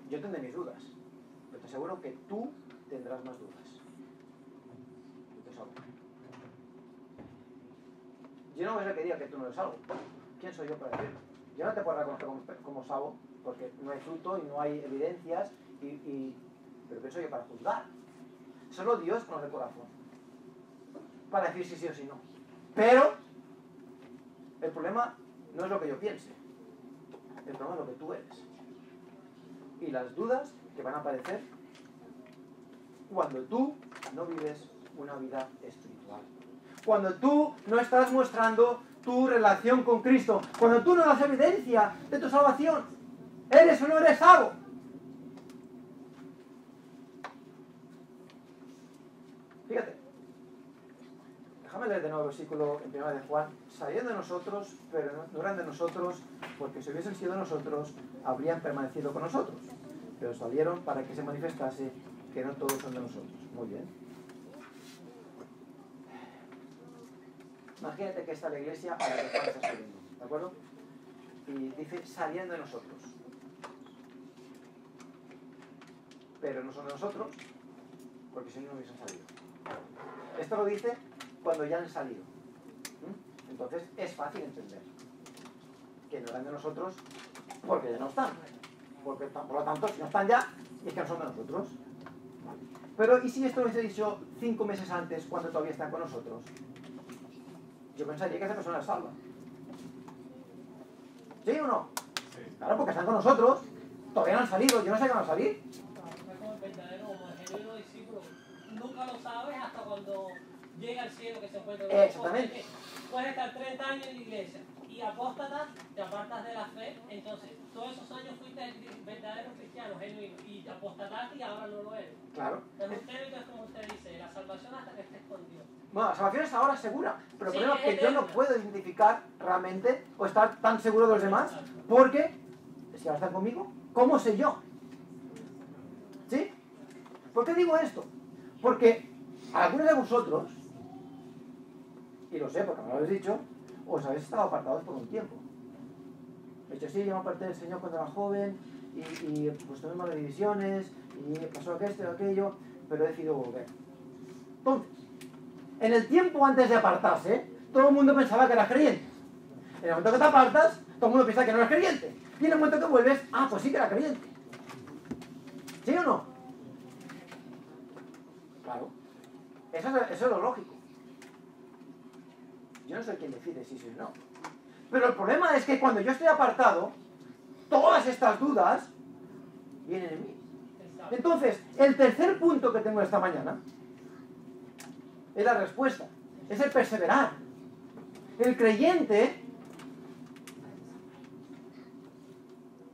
Yo tendré mis dudas, pero te aseguro que tú tendrás más dudas. Yo te salvo. Yo no me diría que tú no eres salvo. ¿Quién soy yo para decirlo? Yo no te puedo reconocer como salvo porque no hay fruto y no hay evidencias, pero ¿qué soy yo para juzgar? Solo Dios conoce el corazón para decir si sí o si no. Pero el problema no es lo que yo piense, el problema es lo que tú eres y las dudas que van a aparecer cuando tú no vives una vida espiritual, cuando tú no estás mostrando tu relación con Cristo, cuando tú no das evidencia de tu salvación. ¿Eres o no eres salvo? Fíjate, déjame leer de nuevo el versículo en 1 de Juan. Salían de nosotros, pero no eran de nosotros, porque si hubiesen sido de nosotros, habrían permanecido con nosotros. Pero salieron para que se manifestase que no todos son de nosotros. Muy bien. Imagínate que está la iglesia a la que Juan está escribiendo, ¿de acuerdo? Y dice, salían de nosotros. Pero no son de nosotros, porque si no, no hubiesen salido. Esto lo dice cuando ya han salido. Entonces es fácil entender que no eran de nosotros porque ya no están. Porque, por lo tanto, si no están ya, es que no son de nosotros. Pero, ¿y si esto lo hubiese dicho 5 meses antes, cuando todavía están con nosotros? Yo pensaría que esa persona es salva. ¿Sí o no? Sí. Claro, porque están con nosotros, todavía no han salido, yo no sé que van a salir. Como el verdadero, como el genuino discípulo, nunca lo sabes hasta cuando llega al cielo que se encuentra. Exactamente. Puedes estar 30 años en la iglesia y apóstatas, te apartas de la fe, entonces todos esos años fuiste verdadero cristiano, genuino, y te apostataste y ahora no lo eres. Claro. Entonces usted es como usted dice, la salvación hasta que estés con Dios. Bueno, la salvación es ahora segura, pero el Sí, problema es que yo no puedo identificar realmente o estar tan seguro de los demás, porque si ahora están conmigo, ¿cómo sé yo? ¿Sí? ¿Por qué digo esto? Porque algunos de vosotros, y lo sé porque me lo habéis dicho, os habéis estado apartados por un tiempo. De hecho, sí, yo me aparté del Señor cuando era joven, y pues tuve malas divisiones, y pasó esto y aquello, pero he decidido volver. Entonces, en el tiempo antes de apartarse, todo el mundo pensaba que eras creyente. En el momento que te apartas, todo el mundo piensa que no eres creyente. Y en el momento que vuelves, pues sí que era creyente. ¿Sí o no? Claro. Eso es lo lógico. Yo no soy quien decide si sí o no. Pero el problema es que cuando yo estoy apartado, todas estas dudas vienen en mí. Entonces, el tercer punto que tengo esta mañana es la respuesta. Es el perseverar. El creyente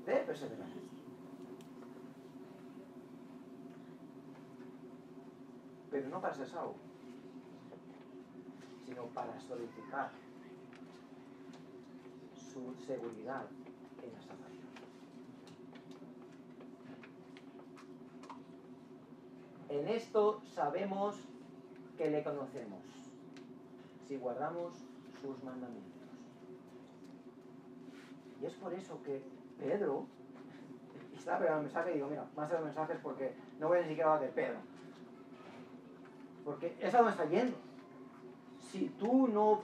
debe perseverar. Pero no para ser salvo, sino para solidificar su seguridad en la salvación. En esto sabemos que le conocemos, si guardamos sus mandamientos. Y es por eso que Pedro, y estaba pegando el mensaje y digo, mira, más de los mensajes porque no voy a ni siquiera hablar de Pedro. Porque es a donde está yendo. Si tú no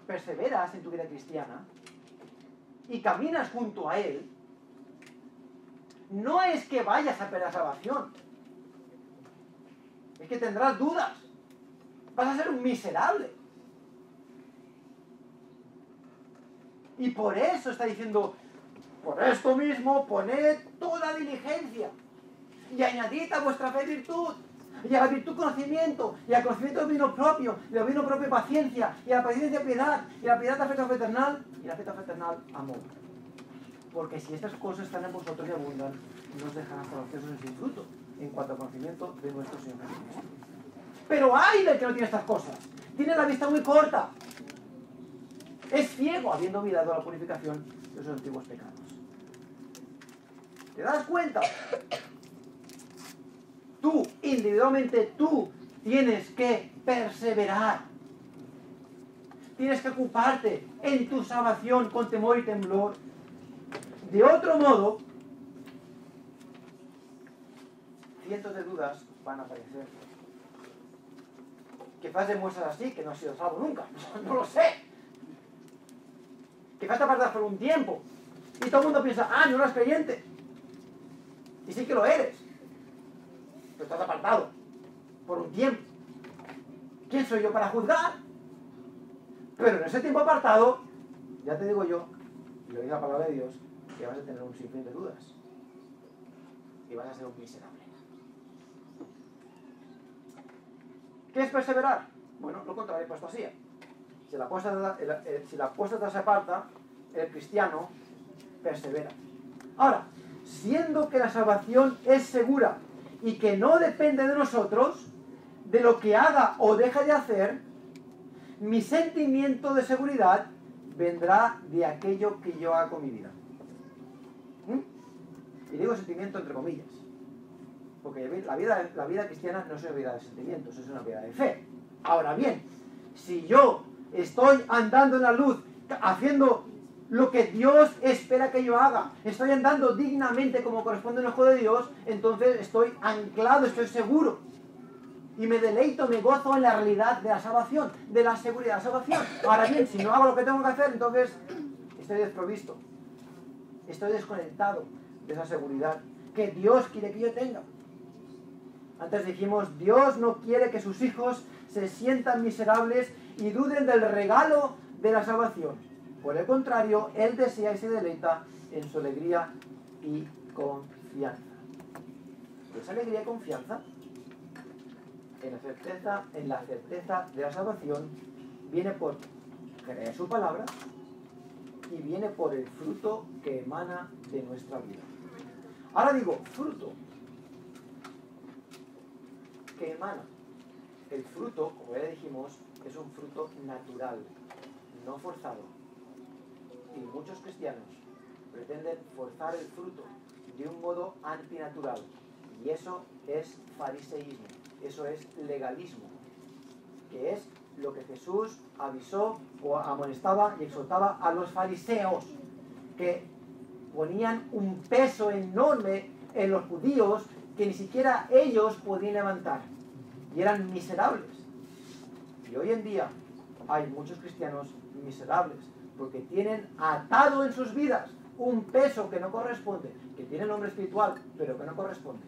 perseveras en tu vida cristiana y caminas junto a Él, no es que vayas a perder la salvación. Es que tendrás dudas. Vas a ser un miserable. Y por eso está diciendo, por esto mismo, poned toda diligencia y añadid a vuestra fe virtud. Y a la virtud conocimiento, y al conocimiento dominio propio, y al dominio propio paciencia, y a la paciencia piedad, y a la piedad afecto fraternal, y a la afecto fraternal amor. Porque si estas cosas están en vosotros y abundan, no os dejarán estar ociosos sin fruto, en cuanto al conocimiento de nuestro Señor Jesucristo. Pero ¡ay del que no tiene estas cosas! Tiene la vista muy corta. Es ciego habiendo olvidado la purificación de sus antiguos pecados. ¿Te das cuenta? Tú, individualmente, tú tienes que perseverar. Tienes que ocuparte en tu salvación con temor y temblor. De otro modo, cientos de dudas van a aparecer. Quizás demuestras así que no has sido salvo nunca. No lo sé. Quizás te apartas por un tiempo y todo el mundo piensa, ah, no eres creyente. Y sí que lo eres. Pero estás apartado por un tiempo. ¿Quién soy yo para juzgar? Pero en ese tiempo apartado, ya te digo yo, y lo dice la palabra de Dios, que vas a tener un sinfín de dudas. Y vas a ser un miserable. ¿Qué es perseverar? Bueno, lo contrario, apostasía. Si la apóstata se aparta, el cristiano persevera. Ahora, siendo que la salvación es segura y que no depende de nosotros, de lo que haga o deje de hacer, mi sentimiento de seguridad vendrá de aquello que yo haga con mi vida. Y digo sentimiento entre comillas, porque la vida cristiana no es una vida de sentimientos, es una vida de fe. Ahora bien, si yo estoy andando en la luz, haciendo lo que Dios espera que yo haga, estoy andando dignamente como corresponde al ojo de Dios, entonces estoy anclado, estoy seguro. Y me deleito, me gozo en la realidad de la salvación, de la seguridad de la salvación. Ahora bien, si no hago lo que tengo que hacer, entonces estoy desprovisto. Estoy desconectado de esa seguridad que Dios quiere que yo tenga. Antes dijimos, Dios no quiere que sus hijos se sientan miserables y duden del regalo de la salvación. Por el contrario, Él desea y se deleita en su alegría y confianza. ¿Y esa alegría y confianza? En la certeza de la salvación viene por creer su palabra y viene por el fruto que emana de nuestra vida. Ahora digo, fruto que emana. El fruto, como ya dijimos, es un fruto natural, no forzado. Y muchos cristianos pretenden forzar el fruto de un modo antinatural. Y eso es fariseísmo, eso es legalismo, que es lo que Jesús avisó o amonestaba y exhortaba a los fariseos, que ponían un peso enorme en los judíos que ni siquiera ellos podían levantar, y eran miserables. Y hoy en día hay muchos cristianos miserables, porque tienen atado en sus vidas un peso que no corresponde, que tiene nombre espiritual, pero que no corresponde,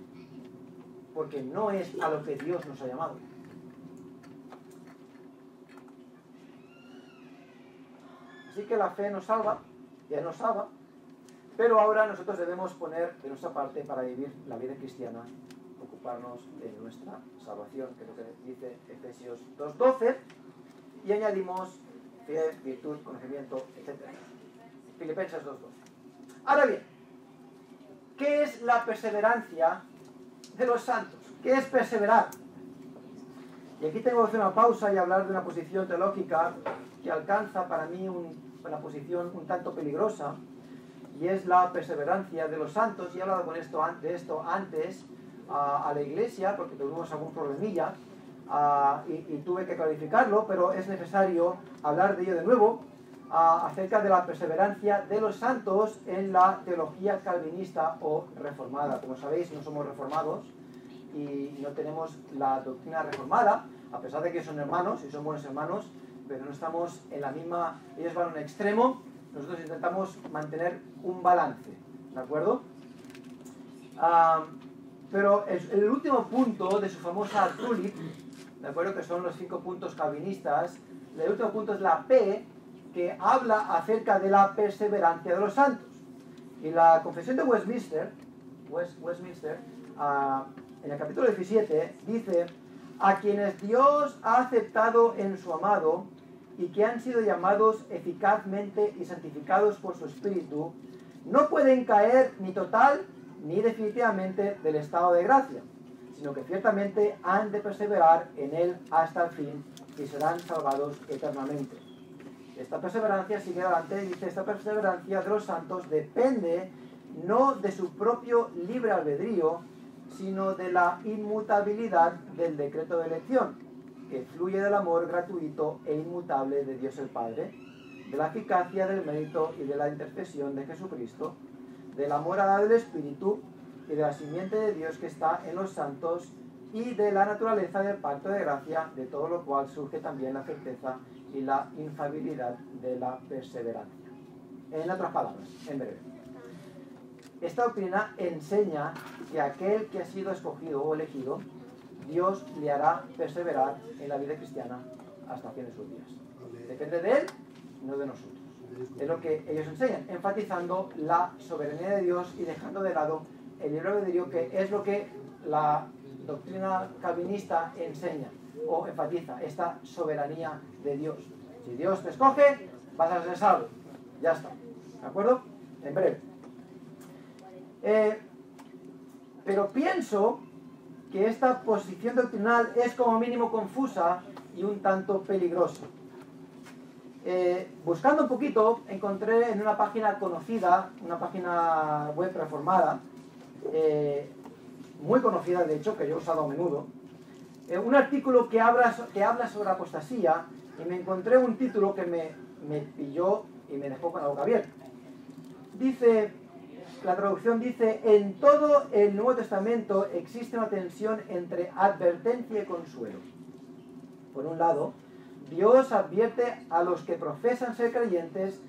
porque no es a lo que Dios nos ha llamado. Así que la fe nos salva, ya nos salva, pero ahora nosotros debemos poner de nuestra parte para vivir la vida cristiana, ocuparnos de nuestra salvación, que es lo que dice Efesios 2:12, y añadimos fe, virtud, conocimiento, etc. Filipenses 2:12. Ahora bien, ¿qué es la perseverancia de los santos? ¿Qué es perseverar? Y aquí tengo que hacer una pausa y hablar de una posición teológica que alcanza para mí una posición un tanto peligrosa, y es la perseverancia de los santos. Y he hablado de esto antes a la iglesia, porque tuvimos algún problemilla y tuve que clarificarlo, pero es necesario hablar de ello de nuevo, acerca de la perseverancia de los santos en la teología calvinista o reformada. Como sabéis, no somos reformados y no tenemos la doctrina reformada, a pesar de que son hermanos y son buenos hermanos, pero no estamos en la misma. Ellos van a un extremo, nosotros intentamos mantener un balance, ¿de acuerdo? Pero el último punto de su famosa tulip, ¿de acuerdo? Que son los 5 puntos calvinistas, el último punto es la P, que habla acerca de la perseverancia de los santos. Y la Confesión de Westminster, en el capítulo 17, dice: a quienes Dios ha aceptado en su amado y que han sido llamados eficazmente y santificados por su Espíritu, no pueden caer ni total ni definitivamente del estado de gracia, sino que ciertamente han de perseverar en él hasta el fin y serán salvados eternamente. Esta perseverancia, sigue adelante, dice, esta perseverancia de los santos depende no de su propio libre albedrío, sino de la inmutabilidad del decreto de elección, que fluye del amor gratuito e inmutable de Dios el Padre, de la eficacia del mérito y de la intercesión de Jesucristo, del amor del Espíritu y de la simiente de Dios que está en los santos, y de la naturaleza del pacto de gracia, de todo lo cual surge también la certeza y la infalibilidad de la perseverancia. En otras palabras, en breve, esta doctrina enseña que aquel que ha sido escogido o elegido, Dios le hará perseverar en la vida cristiana hasta el fin de sus días. Depende de él, no de nosotros. Es lo que ellos enseñan, enfatizando la soberanía de Dios y dejando de lado el libre albedrío, que es lo que la doctrina calvinista enseña o enfatiza, esta soberanía de Dios. Si Dios te escoge, vas a ser salvo. Ya está. ¿De acuerdo? En breve. Pero pienso que esta posición doctrinal es como mínimo confusa y un tanto peligrosa. Buscando un poquito, encontré en una página conocida, una página web reformada, muy conocida de hecho, que yo he usado a menudo, un artículo que habla sobre apostasía, y me encontré un título que me pilló y me dejó con la boca abierta. Dice, la traducción dice: en todo el Nuevo Testamento existe una tensión entre advertencia y consuelo. Por un lado, Dios advierte a los que profesan ser creyentes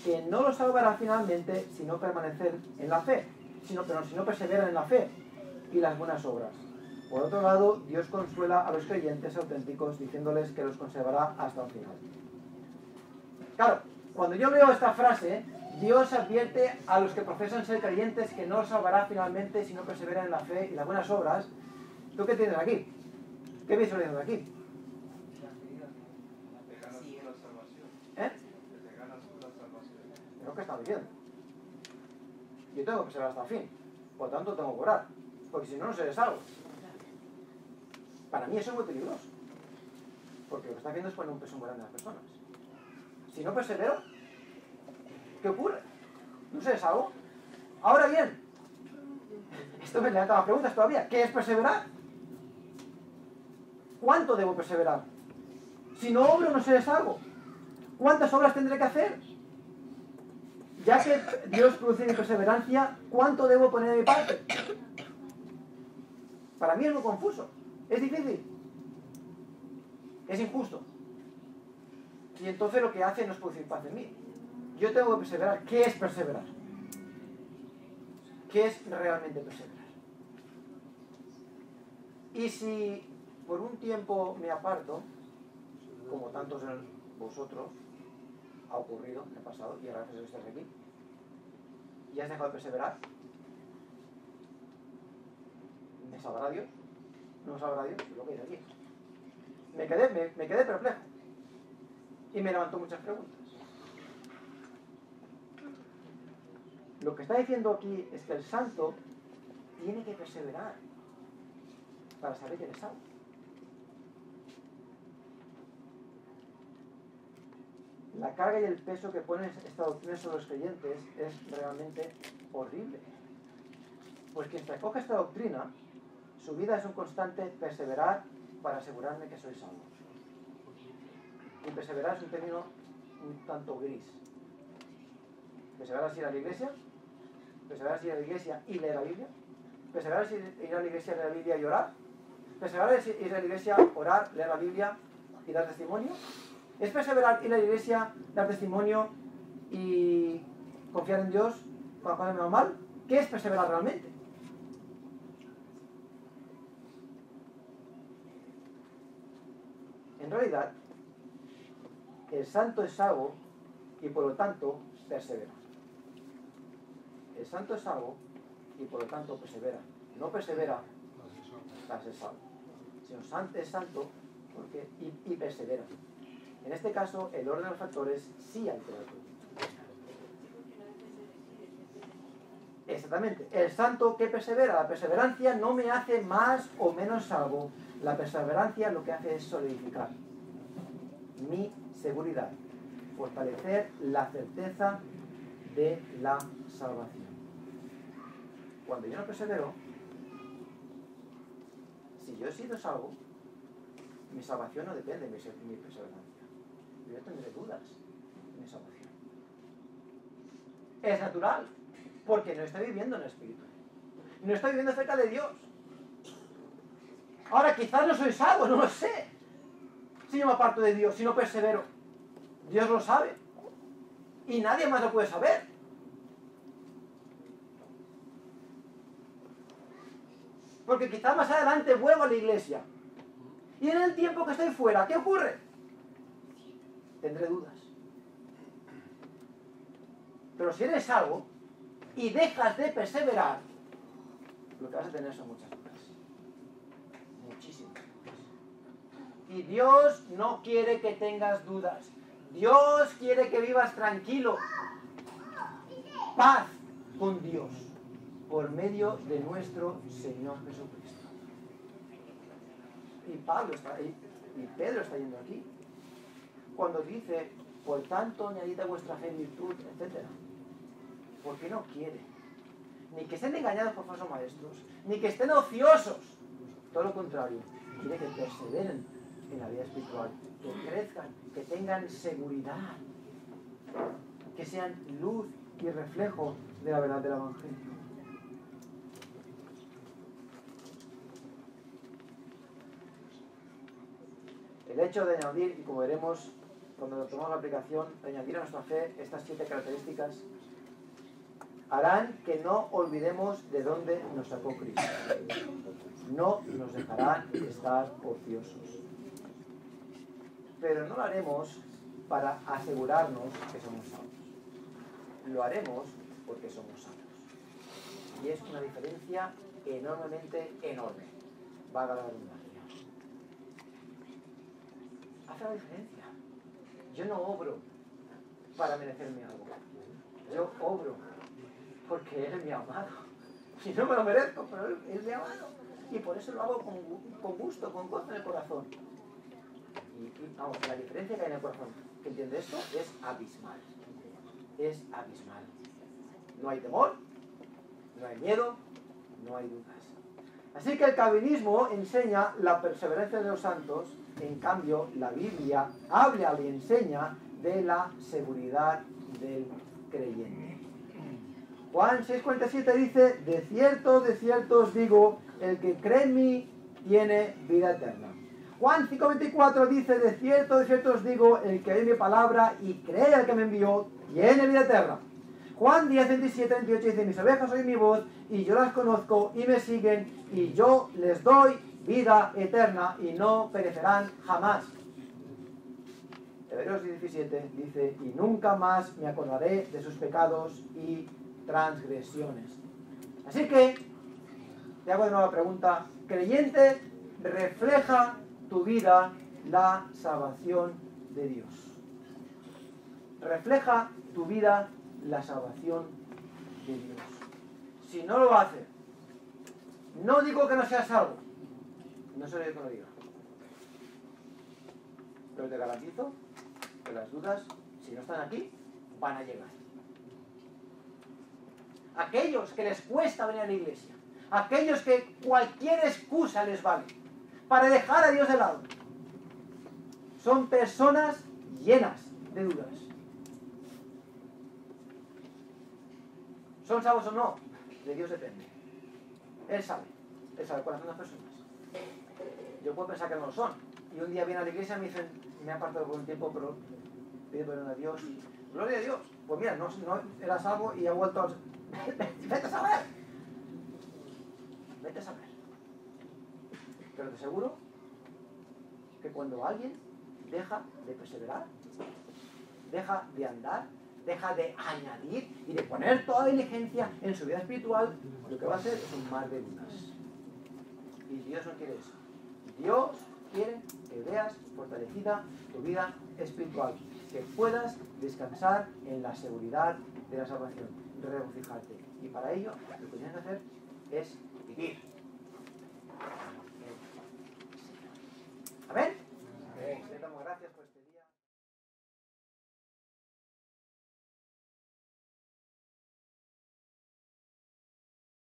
que no los salvará finalmente si no permanecen en la fe, si no perseveran en la fe y las buenas obras. Por otro lado, Dios consuela a los creyentes auténticos diciéndoles que los conservará hasta el final. Claro, cuando yo leo esta frase, Dios advierte a los que profesan ser creyentes que no los salvará finalmente si no perseveran en la fe y las buenas obras. ¿Tú qué tienes aquí? ¿Qué visualizas aquí? Te ganas tú la salvación. ¿Eh? Te ganas tú la salvación. Es lo que está diciendo. Yo tengo que perseverar hasta el fin. Por tanto, tengo que orar. Porque si no, no seré salvo. Para mí eso es muy peligroso. Porque lo que está haciendo es poner un peso moral en las personas. Si no persevero, ¿qué ocurre? ¿No seré salvo? Ahora bien, esto me levanta más preguntas todavía. ¿Qué es perseverar? ¿Cuánto debo perseverar? Si no obro, no seré salvo. ¿Cuántas obras tendré que hacer? Ya que Dios produce mi perseverancia, ¿cuánto debo poner de mi parte? Para mí es muy confuso. Es difícil. Es injusto. Y entonces lo que hace no es producir paz en mí. Yo tengo que perseverar. ¿Qué es perseverar? ¿Qué es realmente perseverar? Y si por un tiempo me aparto, como tantos de vosotros ha ocurrido en el pasado, y gracias a Dios estás aquí, y has dejado de perseverar, ¿me salvará Dios? ¿No me salvará Dios? Es lo que dice aquí. Me quedé perplejo. Y me levantó muchas preguntas. Lo que está diciendo aquí es que el santo tiene que perseverar para saber que eres salvo. La carga y el peso que pone esta doctrina sobre los creyentes es realmente horrible. Pues quien recoge esta doctrina, su vida es un constante perseverar para asegurarme que soy salvo. Y perseverar es un término un tanto gris. Perseverar es ir a la iglesia, perseverar es ir a la iglesia y leer la Biblia, perseverar es ir a la iglesia, leer la Biblia y orar, perseverar es ir a la iglesia, orar, leer la Biblia y dar testimonio. ¿Es perseverar, ir a la iglesia, dar testimonio y confiar en Dios cuando las cosas me van mal? ¿Qué es perseverar realmente? En realidad, el santo es salvo y por lo tanto persevera. El santo es salvo y por lo tanto persevera. No persevera para ser salvo, sino es santo porque y persevera. En este caso, el orden de los factores sí altera todo. Exactamente. El santo que persevera. La perseverancia no me hace más o menos salvo. La perseverancia lo que hace es solidificar mi seguridad fortalecer la certeza de la salvación. Cuando yo no persevero, si yo he sido salvo, mi salvación no depende de mi perseverancia. Yo tendré dudas de mi salvación. Es natural, porque no estoy viviendo en el Espíritu. No estoy viviendo cerca de Dios. Ahora, quizás no soy salvo, no lo sé. Si yo me aparto de Dios, si no persevero, Dios lo sabe. Y nadie más lo puede saber. Porque quizás más adelante vuelvo a la iglesia. Y en el tiempo que estoy fuera, ¿qué ocurre? Tendré dudas. Pero si eres salvo y dejas de perseverar, lo que vas a tener son muchas dudas. Muchísimas dudas. Y Dios no quiere que tengas dudas. Dios quiere que vivas tranquilo. Paz con Dios por medio de nuestro Señor Jesucristo. Y Pablo está ahí, y Pedro está yendo aquí. Cuando dice, por tanto, añadid a vuestra fe virtud, etc. Porque no quiere. Ni que estén engañados por falsos maestros, ni que estén ociosos. Todo lo contrario, quiere que perseveren en la vida espiritual, que crezcan, que tengan seguridad, que sean luz y reflejo de la verdad del Evangelio. El hecho de añadir, y como veremos cuando tomamos la aplicación, de añadir a nuestra fe estas 7 características, harán que no olvidemos de dónde nos sacó Cristo. No nos dejarán estar ociosos. Pero no lo haremos para asegurarnos que somos salvos. Lo haremos porque somos salvos. Y es una diferencia enormemente enorme. Valga la redundancia. Hace la diferencia. Yo no obro para merecerme algo. Yo obro porque Él es mi amado. Y no me lo merezco, pero Él es mi amado. Y por eso lo hago con gusto, con gozo en el corazón. Y vamos, la diferencia que hay en el corazón que entiende esto es abismal. Es abismal. No hay temor, no hay miedo, no hay dudas. Así que el calvinismo enseña la perseverancia de los santos, en cambio la Biblia habla y enseña de la seguridad del creyente. Juan 6:47 dice, de cierto os digo, el que cree en mí tiene vida eterna. Juan 5:24 dice, de cierto os digo, el que oye mi palabra y cree al que me envió, tiene vida eterna. Juan 10:27-28 dice, mis ovejas oyen mi voz, y yo las conozco, y me siguen, y yo les doy vida eterna, y no perecerán jamás. Hebreos 17 dice, y nunca más me acordaré de sus pecados y transgresiones. Así que, te hago de nuevo la pregunta, creyente, refleja tu vida la salvación de Dios. Refleja tu vida la salvación de Dios. Si no lo hace, no digo que no seas salvo, no soy yo que lo diga, pero te garantizo que las dudas, si no están aquí, van a llegar. Aquellos que les cuesta venir a la iglesia, aquellos que cualquier excusa les vale para dejar a Dios de lado, son personas llenas de dudas. ¿Son salvos o no? De Dios depende. Él sabe el corazón de las personas. Yo puedo pensar que no lo son. Y un día viene a la iglesia y me dicen, me ha apartado por un tiempo, pero pido perdón a Dios y gloria a Dios. Pues mira, no era salvo y ha vuelto a... Vete a saber. Vete a saber. Pero te aseguro que cuando alguien deja de perseverar, deja de andar, deja de añadir y de poner toda diligencia en su vida espiritual, lo que va a hacer es un mar de dudas. Y Dios no quiere eso. Dios quiere que veas fortalecida tu vida espiritual, que puedas descansar en la seguridad de la salvación, regocijarte. Y para ello, lo que tienes que hacer es vivir.